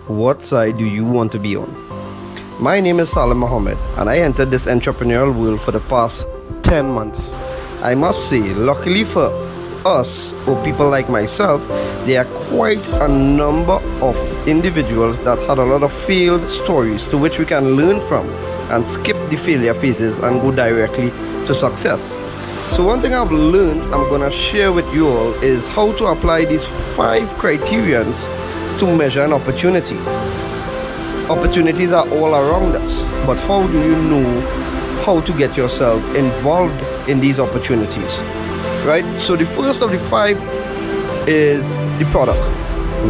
What side do you want to be on? My name is Salim Mohammed, and I entered this entrepreneurial world for the past 10 months. I must say, luckily for us, or people like myself, there are quite a number of individuals that had a lot of failed stories to which we can learn from and skip the failure phases and go directly to success. So one thing I've learned I'm gonna share with you all is how to apply these 5 criterions to measure an opportunity. Opportunities are all around us, but how do you know how to get yourself involved in these opportunities? Right? So the first of the 5 is the product.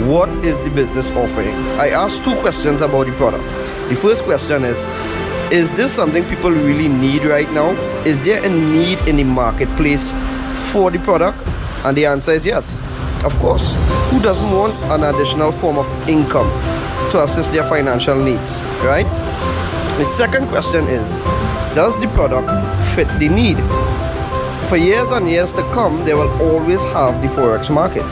What is the business offering? I asked 2 questions about the product. The first question is this something people really need right now? Is there a need in the marketplace for the product? And the answer is yes. Of course. Who doesn't want an additional form of income to assist their financial needs, right? The second question is, does the product fit the need? For years and years to come, they will always have the Forex market.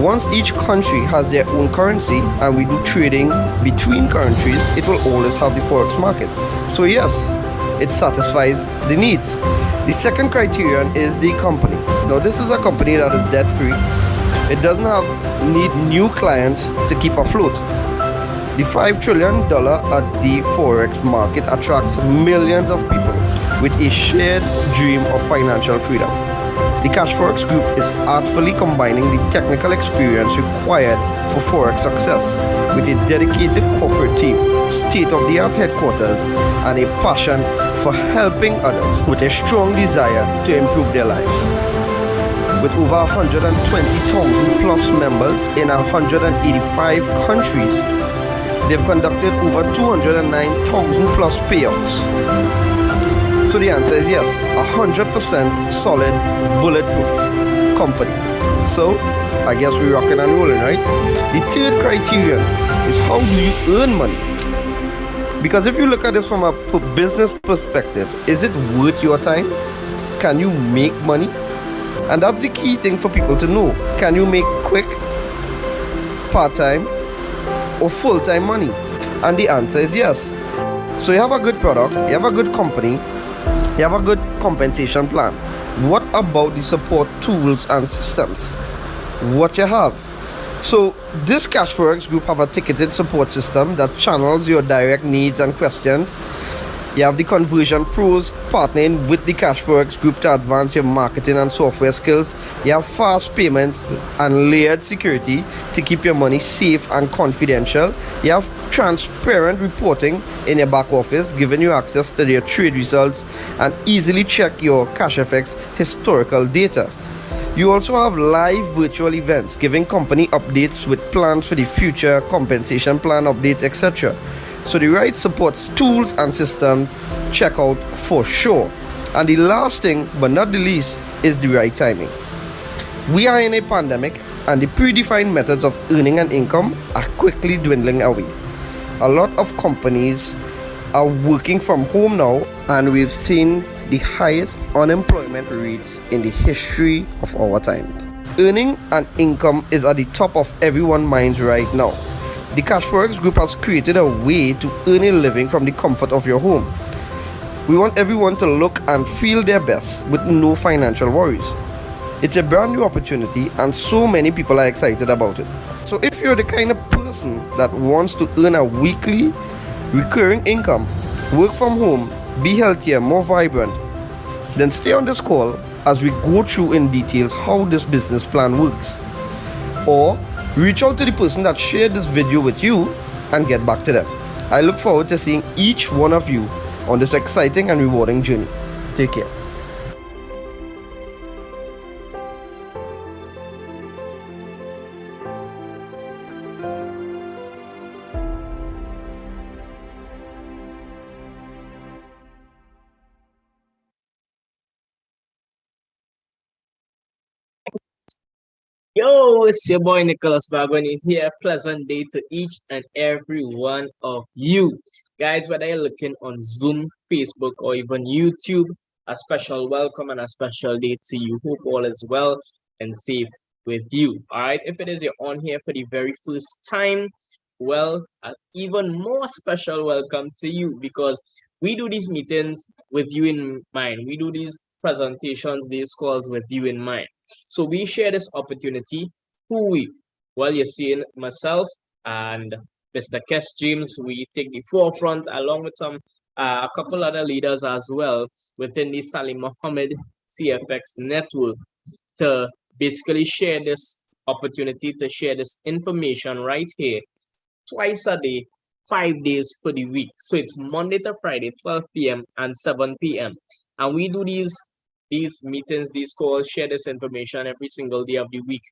Once each country has their own currency and we do trading between countries, it will always have the Forex market. So yes, it satisfies the needs. The second criterion is the company. Now this is a company that is debt free. It doesn't need new clients to keep afloat. The $5 trillion at the Forex market attracts millions of people with a shared dream of financial freedom. The Cashfx group is artfully combining the technical experience required for Forex success with a dedicated corporate team, state-of-the-art headquarters, and a passion for helping others with a strong desire to improve their lives. With over 120,000 plus members in 185 countries, they've conducted over 209,000 plus payouts. So the answer is yes, 100% solid, bulletproof company. So I guess we're rocking and rolling, right? The third criterion is how do you earn money? Because if you look at this from a business perspective, is it worth your time? Can you make money? And that's the key thing for people to know. Can you make quick, part-time, or full-time money? And the answer is yes. So you have a good product, you have a good company, you have a good compensation plan. What about the support tools and systems? What you have? So this Cashfx group have a ticketed support system that channels your direct needs and questions. You have the conversion pros partnering with the Cashfx group to advance your marketing and software skills. You have fast payments and layered security to keep your money safe and confidential. You have transparent reporting in your back office, giving you access to your trade results and easily check your Cashfx historical data. You also have live virtual events, giving company updates with plans for the future, compensation plan updates, etc. So the right support tools and systems, check out for sure. And the last thing, but not the least, is the right timing. We are in a pandemic and the predefined methods of earning an income are quickly dwindling away. A lot of companies are working from home now, and we've seen the highest unemployment rates in the history of our time. Earning an income is at the top of everyone's minds right now. The Cashfx group has created a way to earn a living from the comfort of your home. We want everyone to look and feel their best with no financial worries. It's a brand new opportunity and so many people are excited about it. So if you're the kind of person that wants to earn a weekly recurring income, work from home, be healthier, more vibrant, then stay on this call as we go through in details how this business plan works. Or reach out to the person that shared this video with you and get back to them. I look forward to seeing each one of you on this exciting and rewarding journey. Take care. Yo, it's your boy Nicholas Bagwani here. Pleasant day to each and every one of you. Guys, whether you're looking on Zoom, Facebook, or even YouTube, a special welcome and a special day to you. Hope all is well and safe with you. All right. If it is you're on here for the very first time, well, an even more special welcome to you, because we do these meetings with you in mind. We do these presentations, these calls with you in mind. So we share this opportunity. Who we? Well, you're seeing myself and Mr. Kes James. We take the forefront along with some a couple other leaders as well within the Salim Mohammed CFX network to basically share this opportunity, to share this information right here twice a day, 5 days for the week. So it's Monday to Friday, 12 p.m. and 7 p.m. And we do these meetings, these calls, share this information every single day of the week,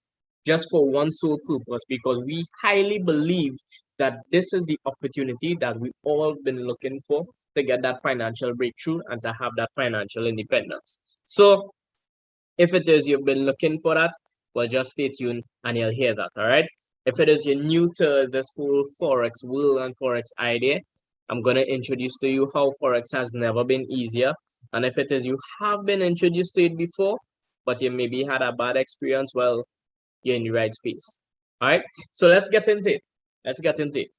just for one sole purpose, because we highly believe that this is the opportunity that we all been looking for to get that financial breakthrough and to have that financial independence. So if it is you've been looking for that, well, just stay tuned and you'll hear that, all right? If it is you're new to this whole Forex world and Forex idea, I'm going to introduce to you how Forex has never been easier. And if it is you have been introduced to it before, but you maybe had a bad experience, well, you're in the right space. All right, so let's get into it. Let's get into it.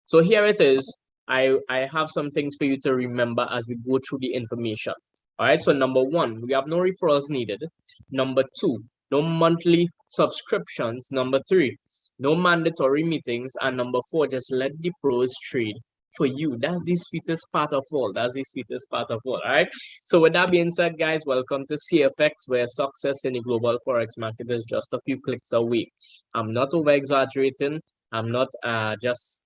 So here it is. I have some things for you to remember as we go through the information. All right, so number one, we have no referrals needed. Number two, no monthly subscriptions. Number three, no mandatory meetings. And number four, just let the pros trade for you. That's the sweetest part of all. That's the sweetest part of all. All right. So with that being said, guys, welcome to CFX, where success in the global Forex market is just a few clicks away. I'm not over exaggerating. I'm not just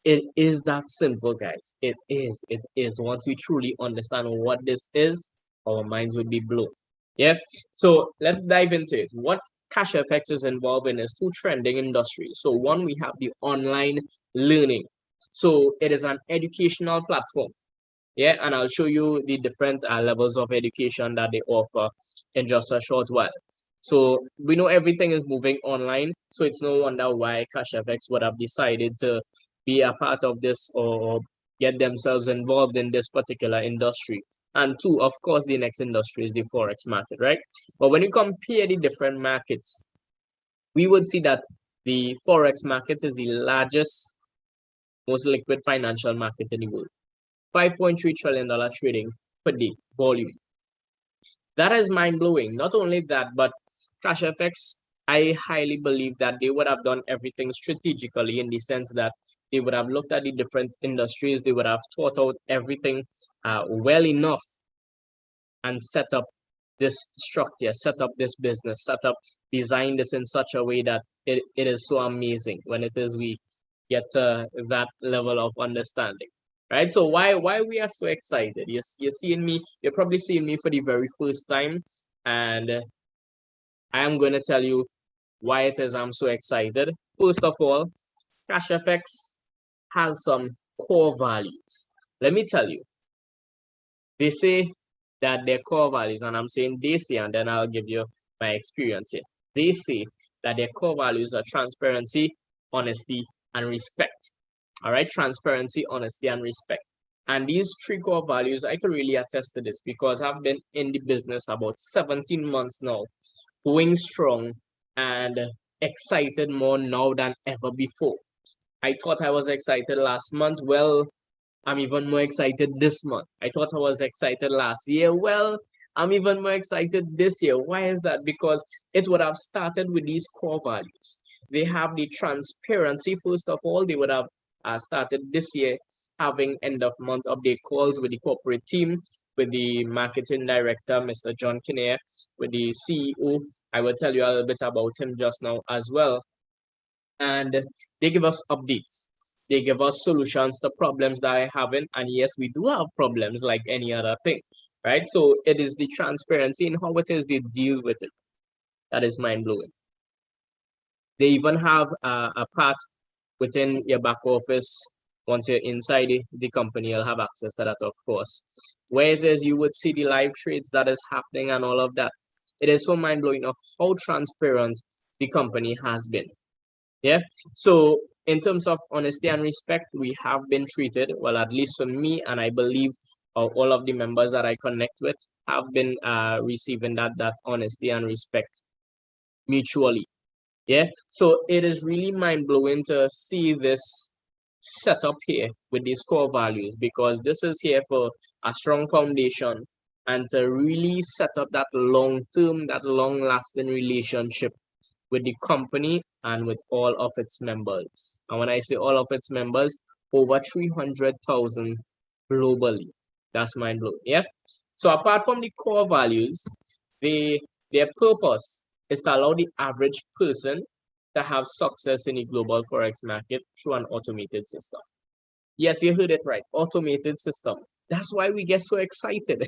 it is that simple, guys. It is. It is. Once we truly understand what this is, our minds would be blown. Yeah. So let's dive into it. What Cashfx is involved in is two trending industries. So one, we have the online learning. So it is an educational platform. Yeah, and I'll show you the different levels of education that they offer in just a short while. So we know everything is moving online, so it's no wonder why Cashfx would have decided to be a part of this or get themselves involved in this particular industry. And two, of course, the next industry is the Forex market, right? But when you compare the different markets, we would see that the Forex market is the largest, most liquid financial market in the world. $5.3 trillion trading per day volume. That is mind-blowing. Not only that, but Cashfx, I highly believe that they would have done everything strategically, in the sense that they would have looked at the different industries, they would have thought out everything well enough and set up this structure, set up this business, design this in such a way that it is so amazing when it is we get that level of understanding. Right, so why we are so excited? You're seeing me. You're probably seeing me for the very first time, and I am going to tell you why it is I'm so excited. First of all, Cashfx has some core values. Let me tell you. They say that their core values, and I'm saying they say, and then I'll give you my experience here. They say that their core values are transparency, honesty, and respect. All right, transparency, honesty, and respect. And these three core values, I can really attest to this because I've been in the business about 17 months now, going strong and excited more now than ever before. I thought I was excited last month. Well, I'm even more excited this month. I thought I was excited last year. Well, I'm even more excited this year. Why is that? Because it would have started with these core values. They have the transparency. First of all, they would have started this year having end of month update calls with the corporate team, with the marketing director, Mr. John Kinnear, with the CEO. I will tell you a little bit about him just now as well. And they give us updates. They give us solutions to problems that I haven't. And yes, we do have problems like any other thing, right? So it is the transparency in how it is they deal with it that is mind blowing. They even have a part within your back office. Once you're inside the company, you'll have access to that, of course. Where it is you would see the live trades that is happening and all of that. It is so mind blowing of how transparent the company has been. Yeah. So in terms of honesty and respect, we have been treated well, at least for me, and I believe all of the members that I connect with have been receiving that honesty and respect mutually. Yeah. So it is really mind blowing to see this set up here with these core values, because this is here for a strong foundation and to really set up that long-term, that long-lasting relationship with the company and with all of its members. And when I say all of its members, over 300,000 globally. That's mind blowing. Yeah. So apart from the core values, their purpose is to allow the average person to have success in the global forex market through an automated system. Yes, you heard it right. Automated system. That's why we get so excited.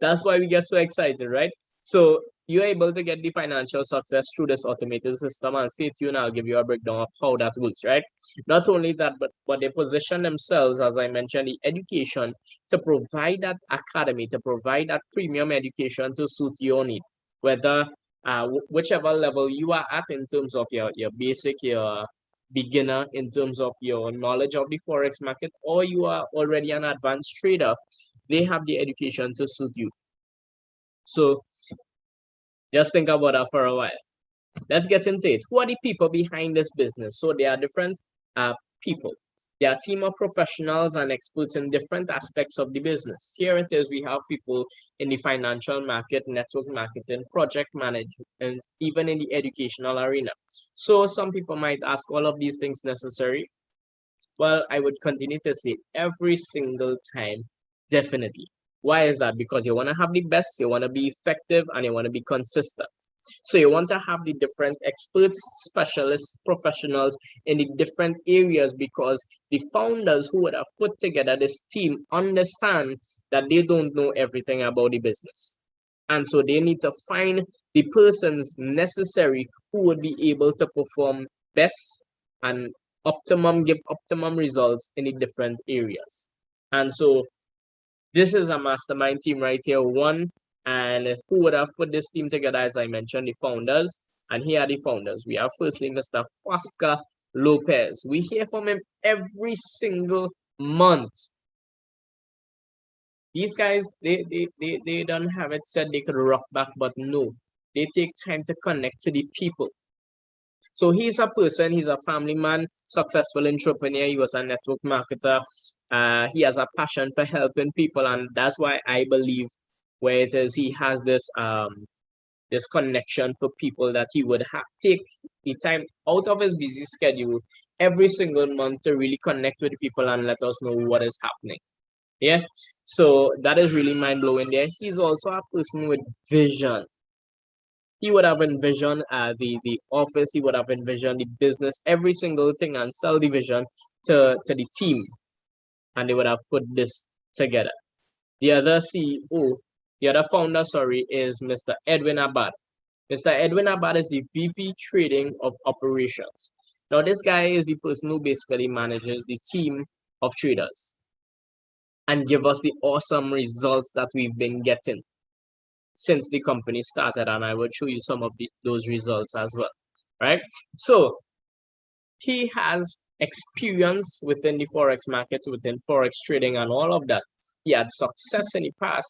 That's why we get so excited, right? So you're able to get the financial success through this automated system, and stay tuned, I'll give you a breakdown of how that works, right? Not only that, but they position themselves, as I mentioned, the education to provide that academy, to provide that premium education to suit your need, whether whichever level you are at in terms of your basic, your beginner, in terms of your knowledge of the forex market, or you are already an advanced trader, they have the education to suit you. So just think about that for a while. Let's get into it. Who are the people behind this business? So there are different people. They are a team of professionals and experts in different aspects of the business. Here it is, we have people in the financial market, network marketing, project management, and even in the educational arena. So some people might ask, all of these things necessary? Well, I would continue to say every single time, definitely. Why is that? Because you want to have the best, you want to be effective, and you want to be consistent. So you want to have the different experts, specialists, professionals in the different areas, because the founders who would have put together this team understand that they don't know everything about the business. And so they need to find the persons necessary who would be able to perform best and give optimum results in the different areas. And so this is a mastermind team right here, one. And who would have put this team together? As I mentioned, the founders. And here are the founders. We have firstly Mr. Oscar Lopez. We hear from him every single month. These guys, they don't have it said they could rock back, but no, they take time to connect to the people. So he's a person, he's a family man, successful entrepreneur. He was a network marketer. He has a passion for helping people, and that's why I believe where it is he has this this connection for people, that he would take the time out of his busy schedule every single month to really connect with people and let us know what is happening. Yeah, so that is really mind-blowing there. He's also a person with vision. He would have envisioned the office, he would have envisioned the business, every single thing, and sell the vision to the team, and they would have put this together. The other CEO, the other founder, sorry, is Mr. Edwin Abad. Mr. Edwin Abad is the VP Trading of Operations. Now, this guy is the person who basically manages the team of traders and give us the awesome results that we've been getting since the company started, and I will show you some of those results as well, right? So he has experience within the forex market, within forex trading and all of that. He had success in the past,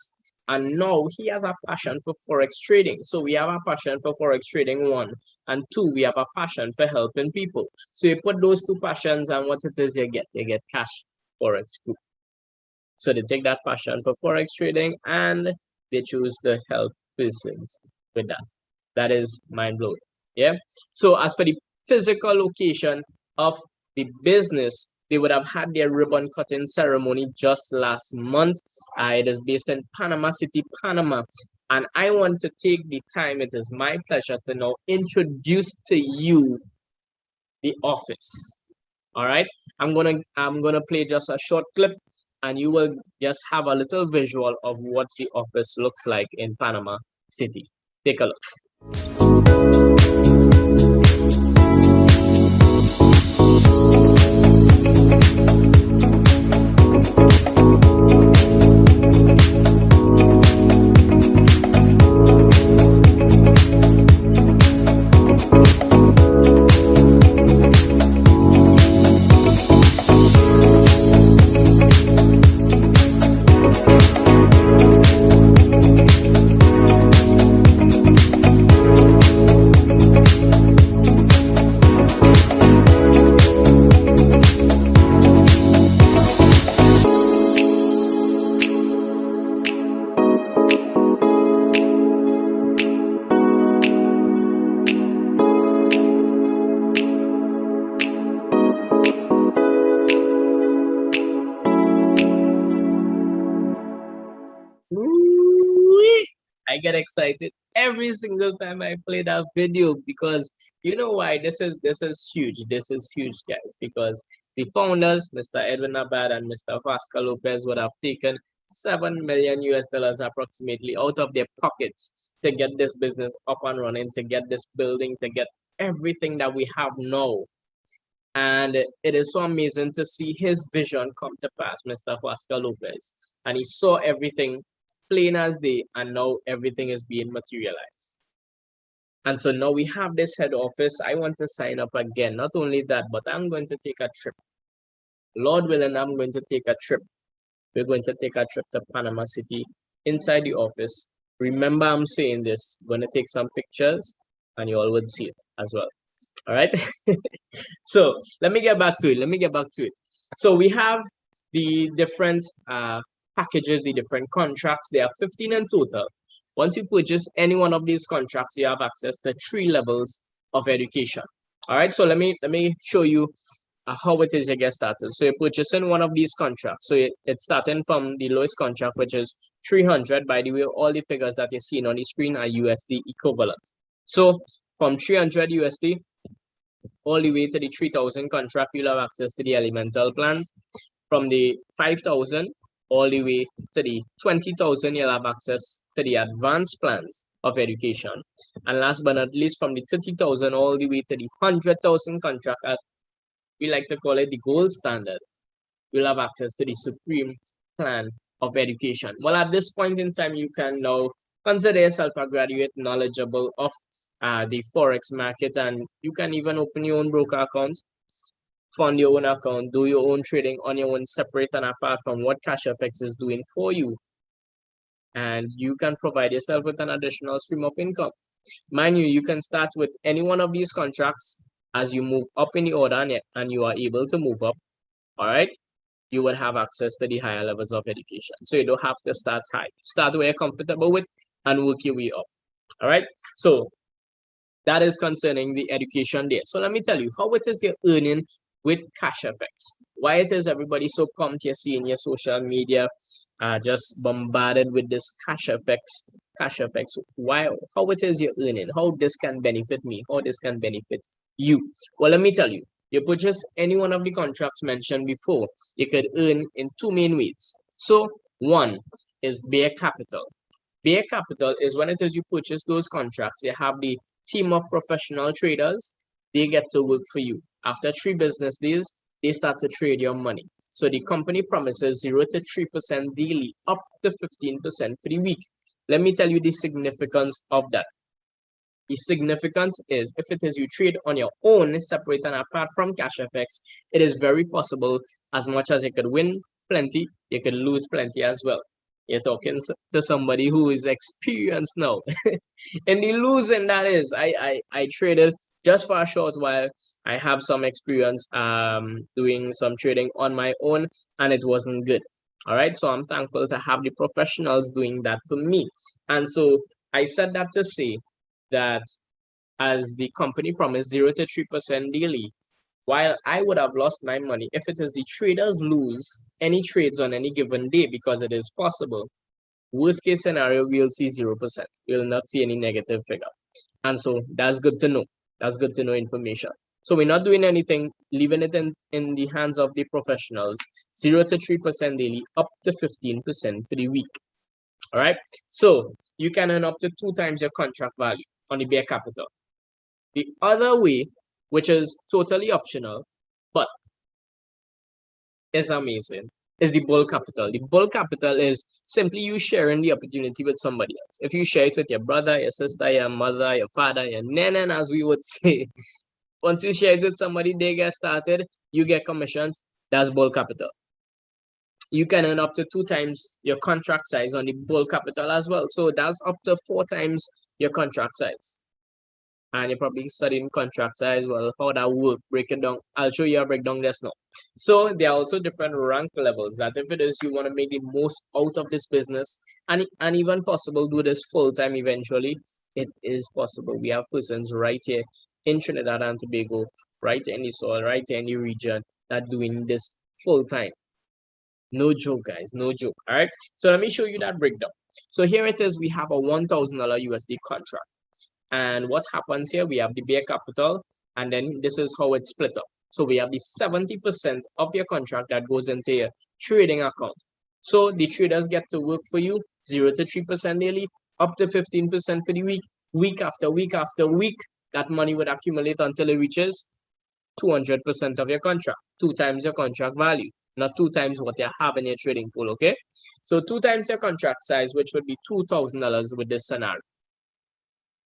and now he has a passion for forex trading. So we have a passion for forex trading, one, and two, we have a passion for helping people. So you put those two passions, and what it is you get Cash Forex Group. So they take that passion for forex trading and they choose to help persons with that. That is mind-blowing. Yeah. So as for the physical location of the business, they would have had their ribbon cutting ceremony just last month. It is based in Panama City, Panama. And I want to take the time, it is my pleasure to now introduce to you the office. All right. I'm gonna play just a short clip, and you will just have a little visual of what the office looks like in Panama City. Take a look. get excited every single time I play that video because you know why? This is huge. This is huge, guys, because the founders, Mr. Edwin Abad and Mr. Vasca Lopez, would have taken 7 million US dollars approximately out of their pockets to get this business up and running, to get this building, to get everything that we have now. And it is so amazing to see his vision come to pass, Mr. Vasca Lopez. And he saw everything plain as day, and now everything is being materialized. And so now we have this head office. I want to sign up again. Not only that, but I'm going to take a trip. Lord willing, I'm going to take a trip. We're going to take a trip to Panama City inside the office. Remember, I'm saying this. I'm going to take some pictures and you all would see it as well. All right. So let me get back to it. So we have the different packages, the different contracts. There are 15 in total. Once you purchase any one of these contracts, you have access to 3 levels of education. All right. So let me show you how it is you get started. So you're purchasing one of these contracts. So it's starting from the lowest contract, which is 300. By the way, all the figures that you're seeing on the screen are USD equivalent. So from 300 USD all the way to the 3,000 contract, you'll have access to the elemental plans. From the 5,000 all the way to the 20,000, you'll have access to the advanced plans of education. And last but not least, from the 30,000 all the way to the 100,000 contract, as we like to call it, the gold standard, you'll have access to the supreme plan of education. Well, at this point in time, you can now consider yourself a graduate knowledgeable of the Forex market, and you can even open your own broker account, fund your own account, do your own trading on your own, separate and apart from what Cashfx is doing for you. And you can provide yourself with an additional stream of income. Mind you, you can start with any one of these contracts. As you move up in the order and you are able to move up, all right, you will have access to the higher levels of education. So you don't have to start high. Start where you're comfortable with and work your way up. All right. So that is concerning the education there. So let me tell you how it is you're earning with Cashfx. Why it is everybody so pumped you see in your social media, just bombarded with this Cashfx. Why? How it is you're earning? How this can benefit me? How this can benefit you? Well, let me tell you. You purchase any one of the contracts mentioned before, you could earn in 2 main ways. So one is bare capital. Bare capital is when it is you purchase those contracts, you have the team of professional traders, they get to work for you. After 3 business days, they start to trade your money. So the company promises 0 to 3% daily, up to 15% for the week. Let me tell you the significance of that. The significance is if it is you trade on your own, separate and apart from Cashfx, it is very possible as much as you could win plenty, you could lose plenty as well. You're talking to somebody who is experienced now. And the losing, that is, I traded just for a short while. I have some experience doing some trading on my own, and it wasn't good. All right, so I'm thankful to have the professionals doing that for me. And so I said that to say that as the company promised 0 to 3% daily, while I would have lost my money if it is the traders lose any trades on any given day, because it is possible. Worst case scenario, we'll see 0%. We'll not see any negative figure. And so that's good to know. That's good to know information. So we're not doing anything, leaving it in the hands of the professionals. 0 to 3% daily, up to 15% for the week. All right. So you can earn up to 2 times your contract value on the bare capital. The other way, which is totally optional, but is amazing, is the bull capital. The bull capital is simply you sharing the opportunity with somebody else. If you share it with your brother, your sister, your mother, your father, your nenen, as we would say, once you share it with somebody, they get started, you get commissions, that's bull capital. You can earn up to 2 times your contract size on the bull capital as well. So that's up to 4 times your contract size. And you're probably studying contract size. Well, how that work, break it down. I'll show you a breakdown just now. So there are also different rank levels that if it is you want to make the most out of this business and even possible do this full-time eventually, it is possible. We have persons right here in Trinidad and Tobago, right in the soil, right in the region that doing this full-time. No joke, guys, no joke. All right. So let me show you that breakdown. So here it is, we have a $1,000 USD contract. And what happens here, we have the bare capital, and then this is how it's split up. So we have the 70% of your contract that goes into your trading account. So the traders get to work for you 0 to 3% daily, up to 15% for the week, week after week after week. That money would accumulate until it reaches 200% of your contract, 2 times your contract value, not 2 times what you have in your trading pool, okay? So 2 times your contract size, which would be $2,000 with this scenario.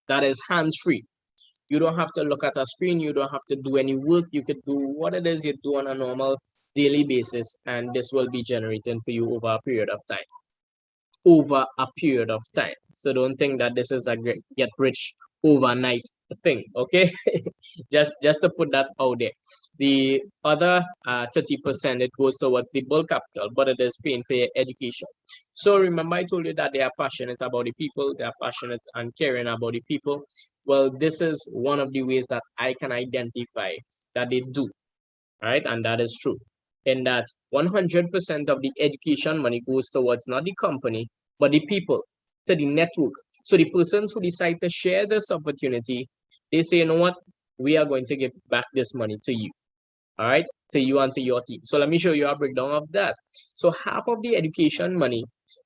That is hands-free. You don't have to look at a screen. You don't have to do any work. You could do what it is you do on a normal daily basis, and this will be generating for you over a period of time. Over a period of time. So don't think that this is a get rich overnight thing, okay? just to put that out there. The other 30%, it goes towards the bulk capital, but it is paying for your education. So remember, I told you that they are passionate about the people, they are passionate and caring about the people. Well, this is one of the ways that I can identify that they do, right? And that is true. In that 100% of the education money goes towards not the company, but the people, to the network. So the persons who decide to share this opportunity, they say, you know what, we are going to give back this money to you, all right, to you and to your team. So let me show you a breakdown of that. So half of the education money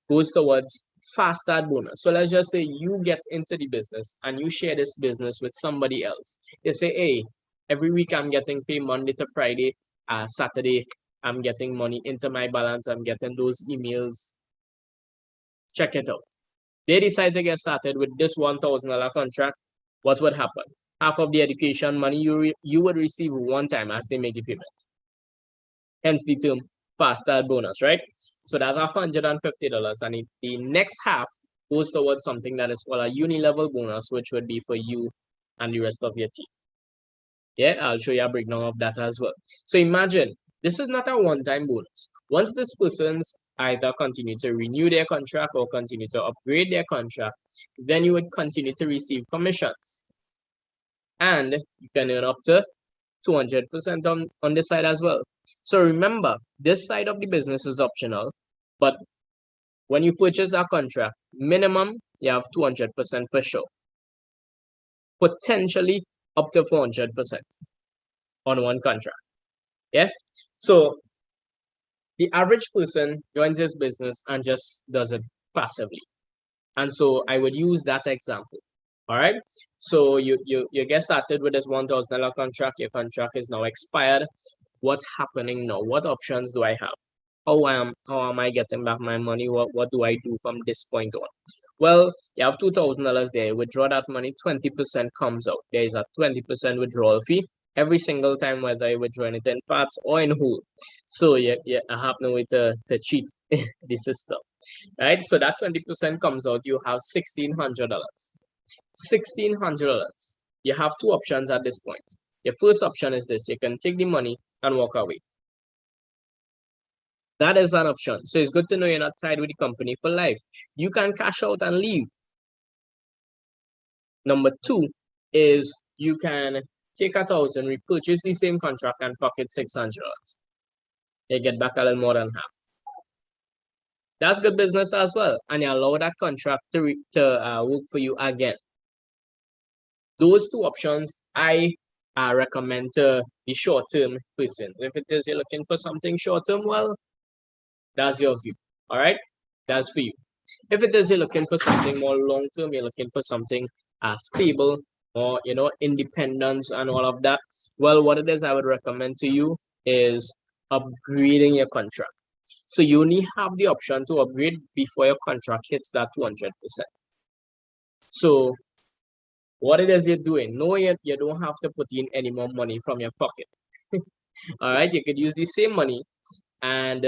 goes towards fast start bonus. So let's just say you get into the business and you share this business with somebody else. They say, hey, every week I'm getting paid Monday to Friday, Saturday, I'm getting money into my balance. I'm getting those emails. Check it out. They decide to get started with this $1,000 contract. What would happen? Half of the education money you would receive one time as they make the payment. Hence the term fast start bonus, right? So that's $150, and the next half goes towards something that is called a uni-level bonus, which would be for you and the rest of your team. Yeah, I'll show you a breakdown of that as well. So imagine, this is not a one-time bonus. Once this person's either continue to renew their contract or continue to upgrade their contract, then you would continue to receive commissions. And you can earn up to 200% on this side as well. So remember, this side of the business is optional, but when you purchase that contract, minimum, you have 200% for sure. Potentially up to 400% on one contract. Yeah. So the average person joins this business and just does it passively. And so I would use that example. All right. So you get started with this $1,000 contract. Your contract is now expired. What's happening now? What options do I have? How am I getting back my money? What do I do from this point on? Well, you have $2,000 there. Withdraw that money, 20% comes out. There is a 20% withdrawal fee every single time, whether you withdraw it in parts or in whole. So I have no way to cheat the system, right? So that 20% comes out. You have $1,600. $1,600. You have two options at this point. Your first option is this: you can take the money and walk away. That is an option. So it's good to know you're not tied with the company for life. You can cash out and leave. Number two is you can take $1,000, repurchase the same contract, and pocket $600. You get back a little more than half. That's good business as well, and you allow that contract to work for you again. Those two options I recommend to the short-term person. If it is you're looking for something short-term, well, that's your view. All right, that's for you. If it is you're looking for something more long-term, you're looking for something stable, or independence and all of that, well, what it is I would recommend to you is upgrading your contract. So you only have the option to upgrade before your contract hits that 200%. So what it is you're doing, no, you don't have to put in any more money from your pocket. All right, you could use the same money, and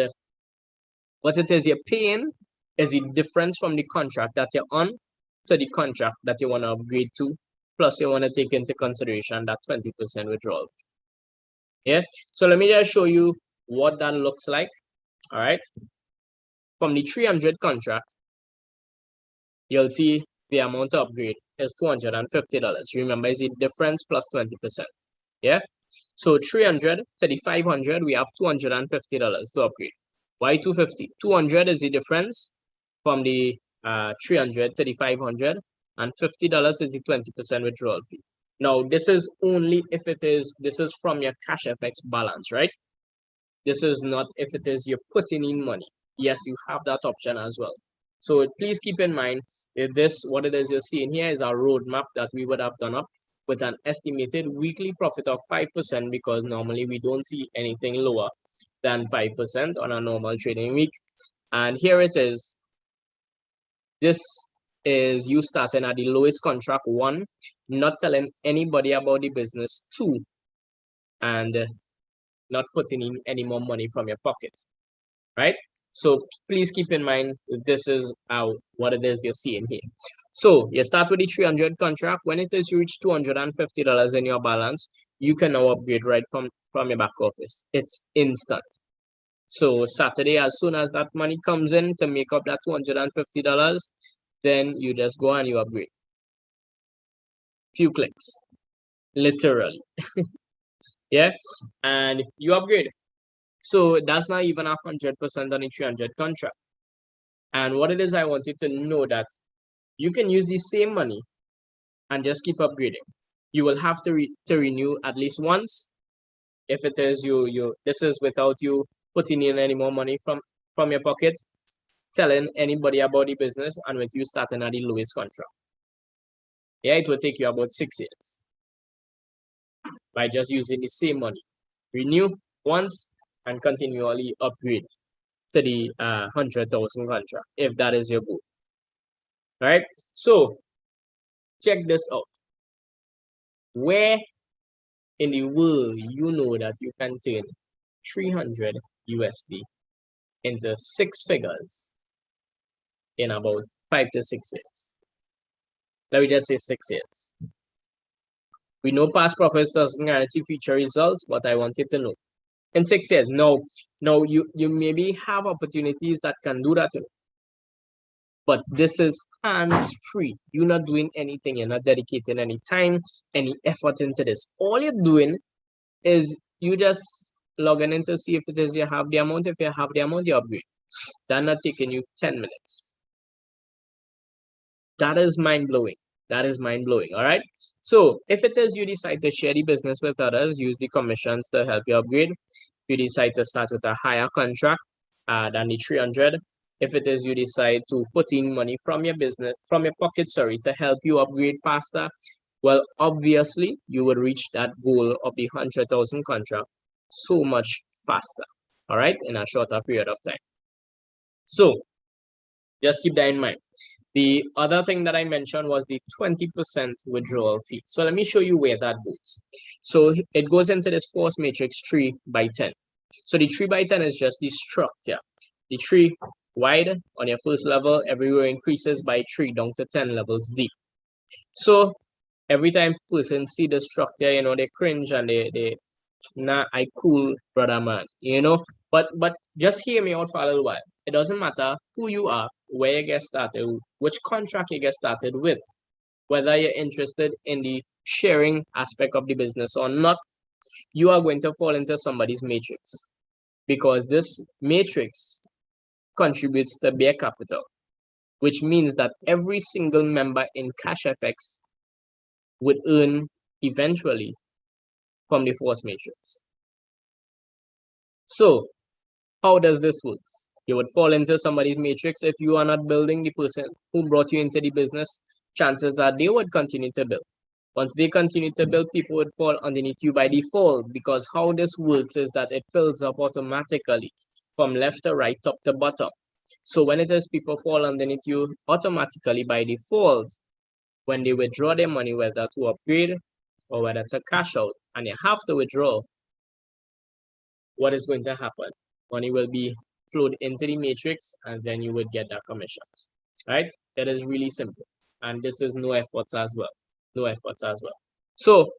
what it is you're paying is the difference from the contract that you're on to the contract that you want to upgrade to, plus you want to take into consideration that 20% withdrawal. Yeah, so let me just show you what that looks like. All right, from the 300 contract, you'll see the amount to upgrade is $250. Remember, it's the difference plus 20%. Yeah, so 300 to the 500, we have $250 to upgrade. Why 250? 200 is the difference from the $300, $3,500, and $50 is the 20% withdrawal fee. Now, this is only if this is from your Cashfx balance, right? This is not if it is you're putting in money. Yes, you have that option as well. So please keep in mind that what it is you're seeing here is our roadmap that we would have done up with an estimated weekly profit of 5%, because normally we don't see anything lower than 5% on a normal trading week. And here it is. This is you starting at the lowest contract, 1, not telling anybody about the business, 2, and not putting in any more money from your pocket, right? So please keep in mind this is what it is you're seeing here. So you start with the 300 contract. When it is you reach $250 in your balance, you can now upgrade right from your back office. It's instant. So Saturday, as soon as that money comes in to make up that $250, then you just go and you upgrade. Few clicks, literally. Yeah, and you upgrade. So that's not even 100% on the 300 contract. And what it is, I want you to know that you can use the same money and just keep upgrading. You will have to renew at least once. If it is this is without you putting in any more money from your pocket, telling anybody about the business, and with you starting at the lowest contract. Yeah, it will take you about 6 years by just using the same money. Renew once and continually upgrade to the 100,000 contract if that is your goal. Right? So check this out. Where in the world you know that you can turn 300 USD into 6 figures in about 5 to 6 years? Let me just say 6 years. We know past profits doesn't guarantee future results, but I want you to know in 6 years. No, you maybe have opportunities that can do that, but this is hands-free. You're not doing anything. You're not dedicating any time, any effort into this. All you're doing is you just logging in to see if it is you have the amount. If you have the amount, you upgrade. That's not taking you 10 minutes. That is mind-blowing. That is mind-blowing. All right. So if it is you decide to share the business with others, use the commissions to help you upgrade. If you decide to start with a higher contract than the 300, if it is you decide to put in money from your business, from your pocket, to help you upgrade faster, well, obviously you will reach that goal of the 100,000 contract so much faster. All right, in a shorter period of time. So just keep that in mind. The other thing that I mentioned was the 20% withdrawal fee. So let me show you where that goes. So it goes into this force matrix 3x10. So the 3x10 is just the structure. The 3 wide on your first level, everywhere increases by 3 down to 10 levels deep. So every time person see the structure, they cringe and they nah, I cool, brother man, But just hear me out for a little while. It doesn't matter who you are, where you get started, which contract you get started with, whether you're interested in the sharing aspect of the business or not, you are going to fall into somebody's matrix, because this matrix contributes to their capital, which means that every single member in Cashfx would earn eventually from the force matrix. So how does this work? You would fall into somebody's matrix. If you are not building, the person who brought you into the business, chances are they would continue to build. Once they continue to build, people would fall underneath you by default, because how this works is that it fills up automatically from left to right, top to bottom. So when it is people fall underneath you automatically by default, when they withdraw their money, whether to upgrade or whether to cash out, and you have to withdraw, what is going to happen? Money will be flowed into the matrix, and then you would get that commissions, right? That is really simple, and this is no efforts as well. No efforts as well. So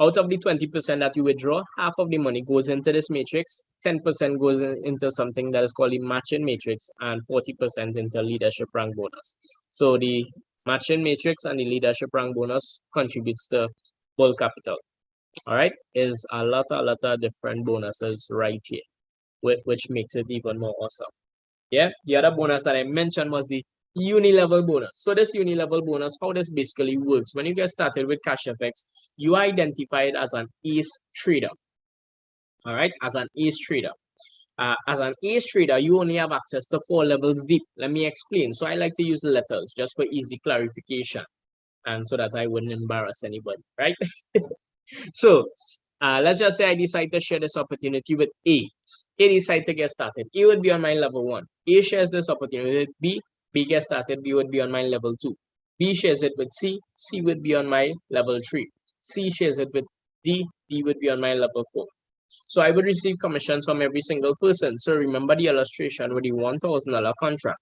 out of the 20% that you withdraw, half of the money goes into this matrix, 10% goes into something that is called the matching matrix, and 40% into leadership rank bonus. So the matching matrix and the leadership rank bonus contributes to full capital. All right, is a lot of different bonuses right here, which makes it even more awesome. Yeah, the other bonus that I mentioned was the uni-level bonus. So this uni-level bonus, how this basically works, when you get started with Cashfx, you are identified as an ace trader. All right, as an ace trader. As an ace trader, you only have access to 4 levels deep. Let me explain. So I like to use letters just for easy clarification and so that I wouldn't embarrass anybody, right? So let's just say I decide to share this opportunity with A. A decide to get started. A would be on my level 1. A shares this opportunity with B. B gets started. B would be on my level 2. B shares it with C. C would be on my level 3. C shares it with D. D would be on my level 4. So I would receive commissions from every single person. So remember the illustration with the $1,000 contract.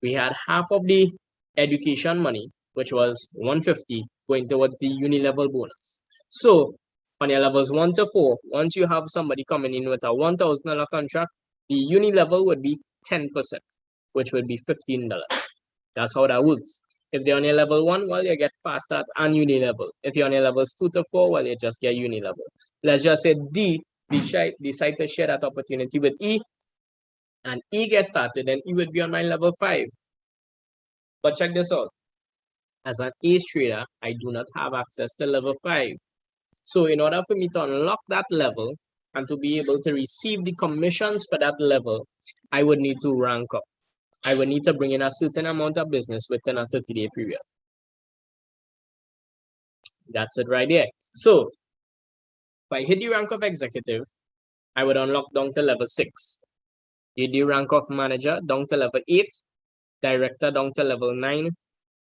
We had half of the education money, which was $150, going towards the uni-level bonus. So on your levels 1 to 4, once you have somebody coming in with a $1,000 contract, the uni-level would be 10%, which would be $15. That's how that works. If they're on your level 1, well, you get fast start and uni level. If you're on your levels 2 to 4, well, you just get uni level. Let's just say D decide to share that opportunity with E, and E gets started, and E would be on my level 5. But check this out. As an ace trader, I do not have access to level 5. So in order for me to unlock that level and to be able to receive the commissions for that level, I would need to rank up. I would need to bring in a certain amount of business within a 30-day period. That's it right there. So if I hit the rank of executive, I would unlock down to level 6. Hit the rank of manager down to level 8, director down to level 9,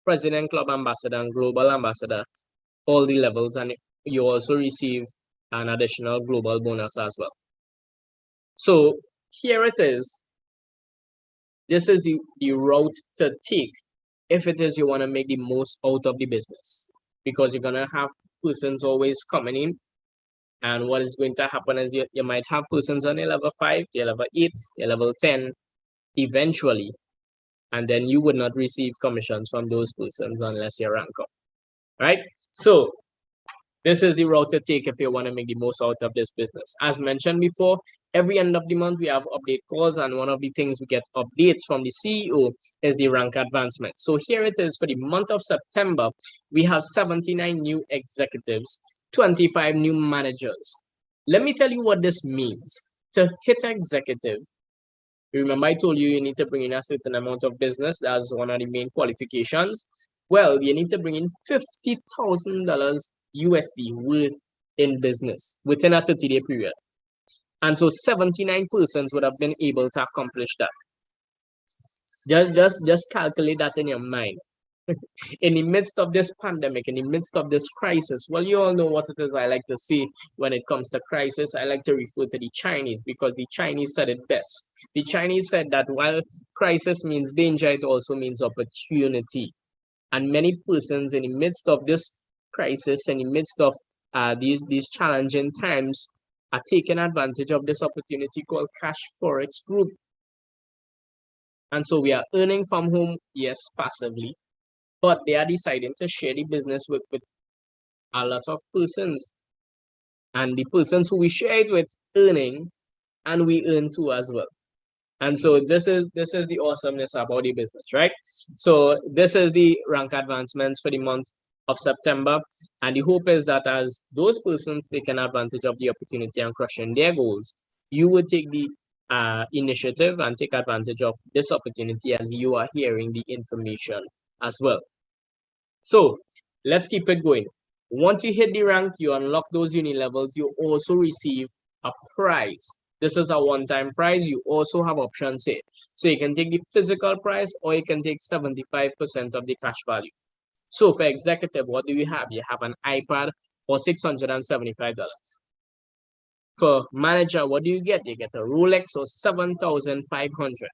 president, club ambassador, and global ambassador, all the levels, and you also receive an additional global bonus as well. So here it is. This is the route to take if it is you want to make the most out of the business, because you're going to have persons always coming in. And what is going to happen is you might have persons on your level 5, your level 8, your level 10 eventually. And then you would not receive commissions from those persons unless you rank up, right? So this is the route to take if you want to make the most out of this business. As mentioned before, every end of the month, we have update calls. And one of the things we get updates from the CEO is the rank advancement. So here it is for the month of September. We have 79 new executives, 25 new managers. Let me tell you what this means. To hit executive, remember I told you you need to bring in a certain amount of business. That's one of the main qualifications. Well, you need to bring in $50,000 USD worth in business within a 30-day period. And so 79 persons would have been able to accomplish that. Just calculate that in your mind. In the midst of this pandemic, in the midst of this crisis, well, you all know what it is I like to see when it comes to crisis. I like to refer to the Chinese, because the Chinese said it best. The Chinese said that while crisis means danger, it also means opportunity. And many persons in the midst of this crisis, in the midst of these challenging times, are taking advantage of this opportunity called Cashfx Group. And so we are earning from home, yes, passively, but they are deciding to share the business with a lot of persons. And the persons who we share it with earning, and we earn too as well. And so this is the awesomeness about the business, right? So this is the rank advancements for the month of September. And the hope is that as those persons taking advantage of the opportunity and crushing their goals, you would take the initiative and take advantage of this opportunity as you are hearing the information as well. So let's keep it going. Once you hit the rank, you unlock those uni levels, you also receive a prize. This is a one-time prize. You also have options here. So you can take the physical prize, or you can take 75% of the cash value. So for executive, what do you have? You have an iPad for $675. For manager, what do you get? You get a Rolex or $7,500.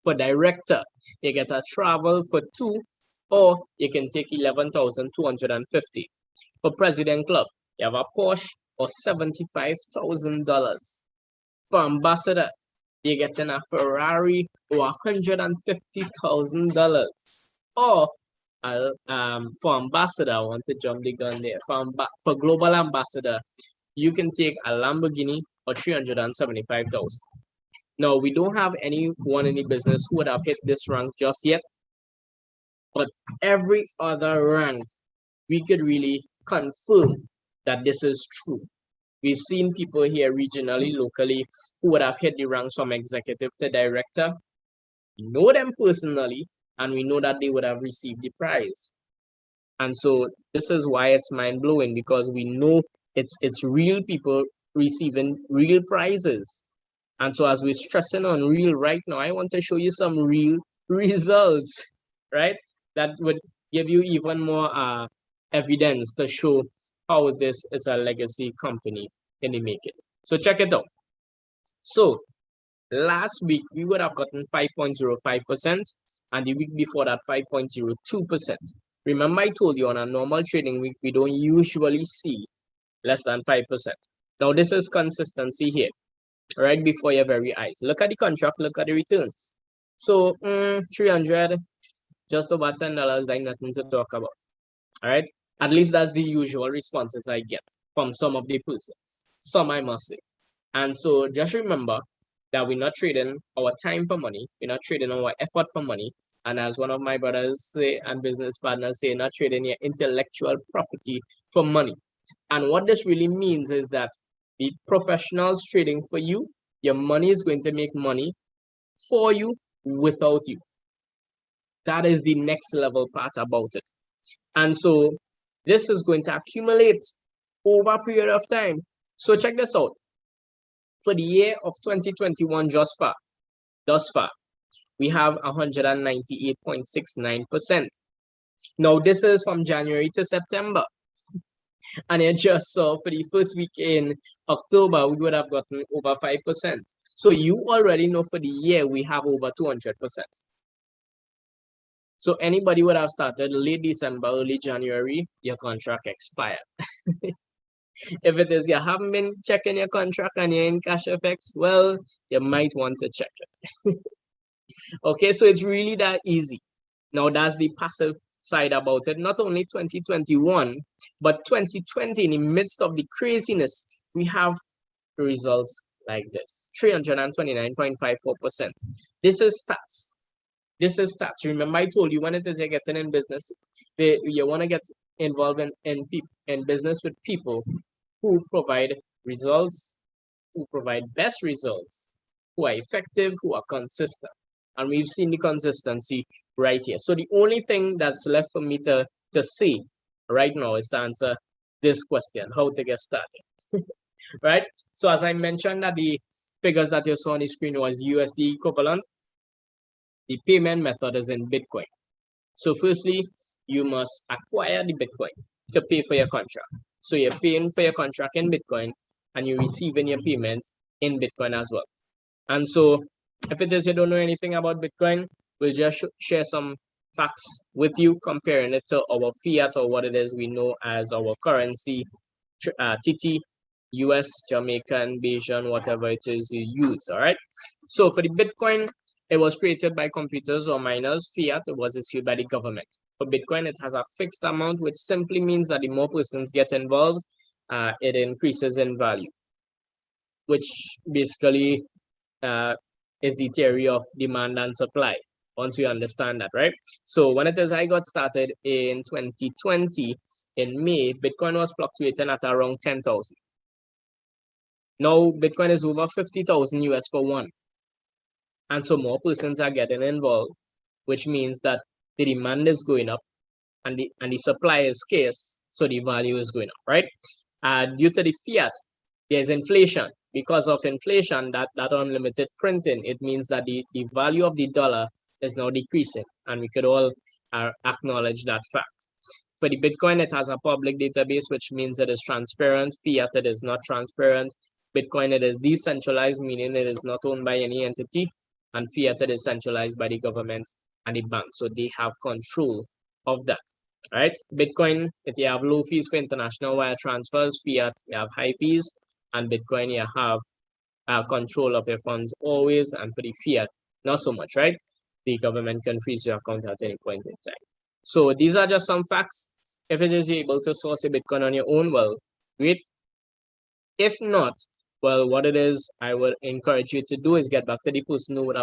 For director, you get a travel for $2,000, or you can take $11,250. For president club, you have a Porsche or $75,000. For ambassador, you're getting a Ferrari or $150,000. Or for ambassador, I want to jump the gun there. For global ambassador, you can take a Lamborghini or $375,000. Now, we don't have anyone in the business who would have hit this rank just yet, but every other rank, we could really confirm that this is true. We've seen people here regionally, locally, who would have hit the ranks from executive to director. We know them personally, and we know that they would have received the prize. And so this is why it's mind-blowing, because we know it's real people receiving real prizes. And so as we're stressing on real right now, I want to show you some real results, right? That would give you even more evidence to show how this is a legacy company in the making. So check it out. So last week, we would have gotten 5.05%, and the week before that, 5.02%. Remember, I told you on a normal trading week, we don't usually see less than 5%. Now, this is consistency here, right before your very eyes. Look at the contract, look at the returns. So 300, just over $10, like nothing to talk about. All right, at least that's the usual responses I get from some of the persons, some I must say. And so just remember that we're not trading our time for money, we're not trading our effort for money, and as one of my brothers say and business partners say, not trading your intellectual property for money. And what this really means is that the professionals trading for you, your money is going to make money for you without you. That is the next level part about it. And so this is going to accumulate over a period of time. So check this out. For the year of 2021 thus far, we have 198.69%. Now this is from January to September. And I just saw for the first week in October, we would have gotten over 5%. So you already know for the year, we have over 200%. So anybody would have started late December, early January, your contract expired. If it is you haven't been checking your contract and you're in Cashfx, well, you might want to check it. Okay, so it's really that easy. Now that's the passive side about it. Not only 2021, but 2020, in the midst of the craziness, we have results like this, 329.54%. This is stats. This is stats. Remember, I told you when it is you're getting in business, you want to get involved in business with people who provide results, who provide best results, who are effective, who are consistent. And we've seen the consistency right here. So the only thing that's left for me to say right now is to answer this question, how to get started. Right? So as I mentioned that the figures that you saw on the screen was USD equivalent, the payment method is in Bitcoin. So firstly, you must acquire the Bitcoin to pay for your contract. So you're paying for your contract in Bitcoin and you're receiving your payment in Bitcoin as well. And so if it is you don't know anything about Bitcoin, we'll just share some facts with you, comparing it to our fiat, or what it is we know as our currency, TT, US, Jamaican, Bayesian, whatever it is you use. All right. So for the Bitcoin, it was created by computers or miners. Fiat, it was issued by the government. For Bitcoin, it has a fixed amount, which simply means that the more persons get involved, it increases in value, which basically is the theory of demand and supply, once we understand that, right? So when it is I got started in 2020, in May, Bitcoin was fluctuating at around 10,000. Now, Bitcoin is over 50,000 US for one. And so more persons are getting involved, which means that the demand is going up and the supply is scarce, so the value is going up, right? Due to the fiat, there's inflation. Because of inflation, that unlimited printing, it means that the value of the dollar is now decreasing, and we could all acknowledge that fact. For the Bitcoin, it has a public database, which means it is transparent. Fiat, it is not transparent. Bitcoin, it is decentralized, meaning it is not owned by any entity, and fiat, it is centralized by the government and the bank, so they have control of that. All right, Bitcoin, if you have low fees for international wire transfers, fiat, you have high fees, and Bitcoin, you have control of your funds always, and for the fiat, not so much, right? The government can freeze your account at any point in time. So these are just some facts. If it is able to source a Bitcoin on your own, well, great. If not, Well, what it is, I would encourage you to do is get back to the person who would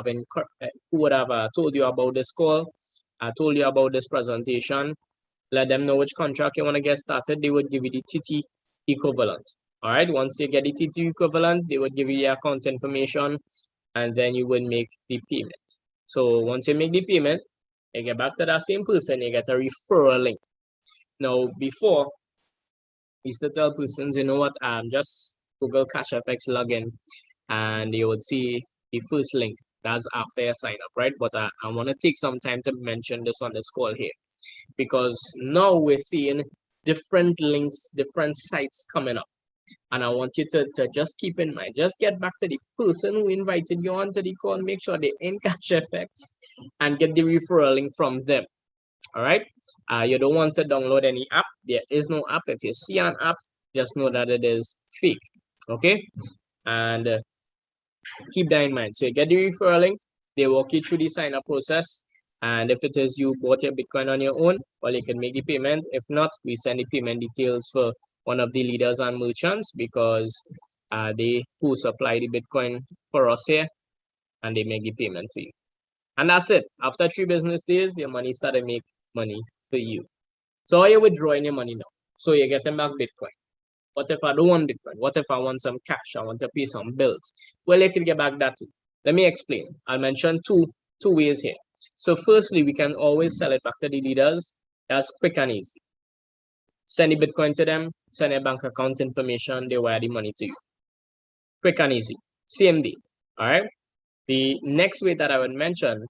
have told you about this call, told you about this presentation. Let them know which contract you want to get started. They would give you the TT equivalent. All right. Once you get the TT equivalent, they would give you the account information, and then you would make the payment. So once you make the payment, you get back to that same person, you get a referral link. Now, before, we used to tell persons, you know what, just Google Cashfx login, and you would see the first link. That's after you sign up, right? But I want to take some time to mention this on this call here, because now we're seeing different links, different sites coming up. And I want you to just keep in mind, just get back to the person who invited you onto the call, make sure they're in Cashfx, and get the referral link from them. All right. You don't want to download any app. There is no app. If you see an app, just know that it is fake. Okay. And keep that in mind. So you get the referral link. They walk you through the sign up process. And if it is you bought your Bitcoin on your own, well, you can make the payment. If not, we send the payment details for one of the leaders and merchants, because they who supply the Bitcoin for us here, and they make the payment for you. And that's it. After 3 business days, your money started to make money for you. So are you withdrawing your money now? So you're getting back Bitcoin. What if I don't want Bitcoin? What if I want some cash? I want to pay some bills. Well, you can get back that too. Let me explain. I'll mention two ways here. So firstly, we can always sell it back to the leaders. That's quick and easy. Send the Bitcoin to them, send your bank account information, they wire the money to you. Quick and easy. Same day. All right. The next way that I would mention,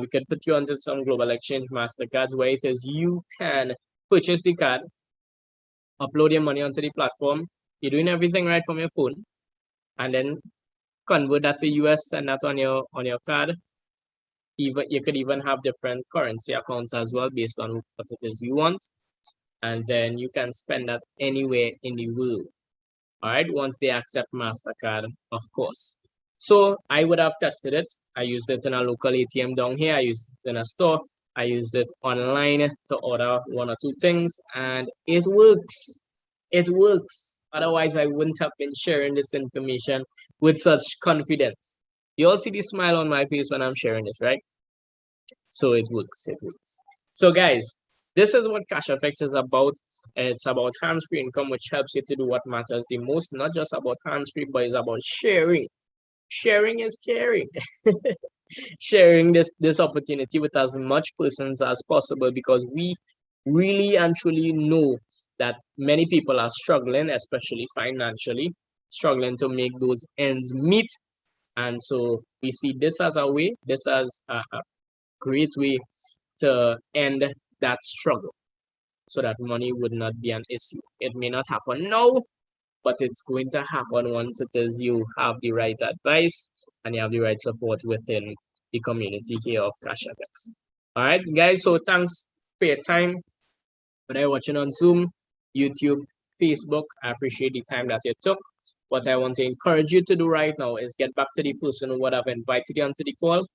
we could put you onto some global exchange MasterCards, where it is you can purchase the card, upload your money onto the platform. You're doing everything right from your phone, and then convert that to US, send that on your card. Even you could even have different currency accounts as well based on what it is you want, and then you can spend that anywhere in the world. All right, once they accept MasterCard, of course. So I would have tested it. I used it in a local ATM down here. I used it in a store. I used it online to order 1 or 2 things, and it works. It works. Otherwise, I wouldn't have been sharing this information with such confidence. You all see the smile on my face when I'm sharing this, right? So it works. It works. So guys, this is what Cashfx is about. It's about hands-free income, which helps you to do what matters the most. Not just about hands-free, but it's about sharing. Sharing is caring. Sharing this opportunity with as much persons as possible, because we really and truly know that many people are struggling, especially financially, struggling to make those ends meet. And so we see this as a way, this as a great way to end that struggle, so that money would not be an issue. It may not happen now, but it's going to happen once it is you have the right advice and you have the right support within the community here of Cashfx. All right, guys, so thanks for your time. Whether you're watching on Zoom, YouTube, Facebook, I appreciate the time that you took. What I want to encourage you to do right now is get back to the person who would have invited you onto the call,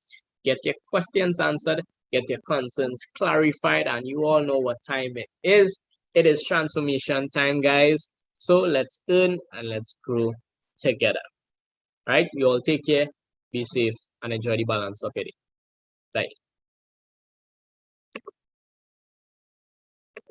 get your questions answered, get your concerns clarified, and you all know what time it is. It is transformation time, guys. So let's earn and let's grow together. Right? You all take care, be safe, and enjoy the balance of your day. Bye.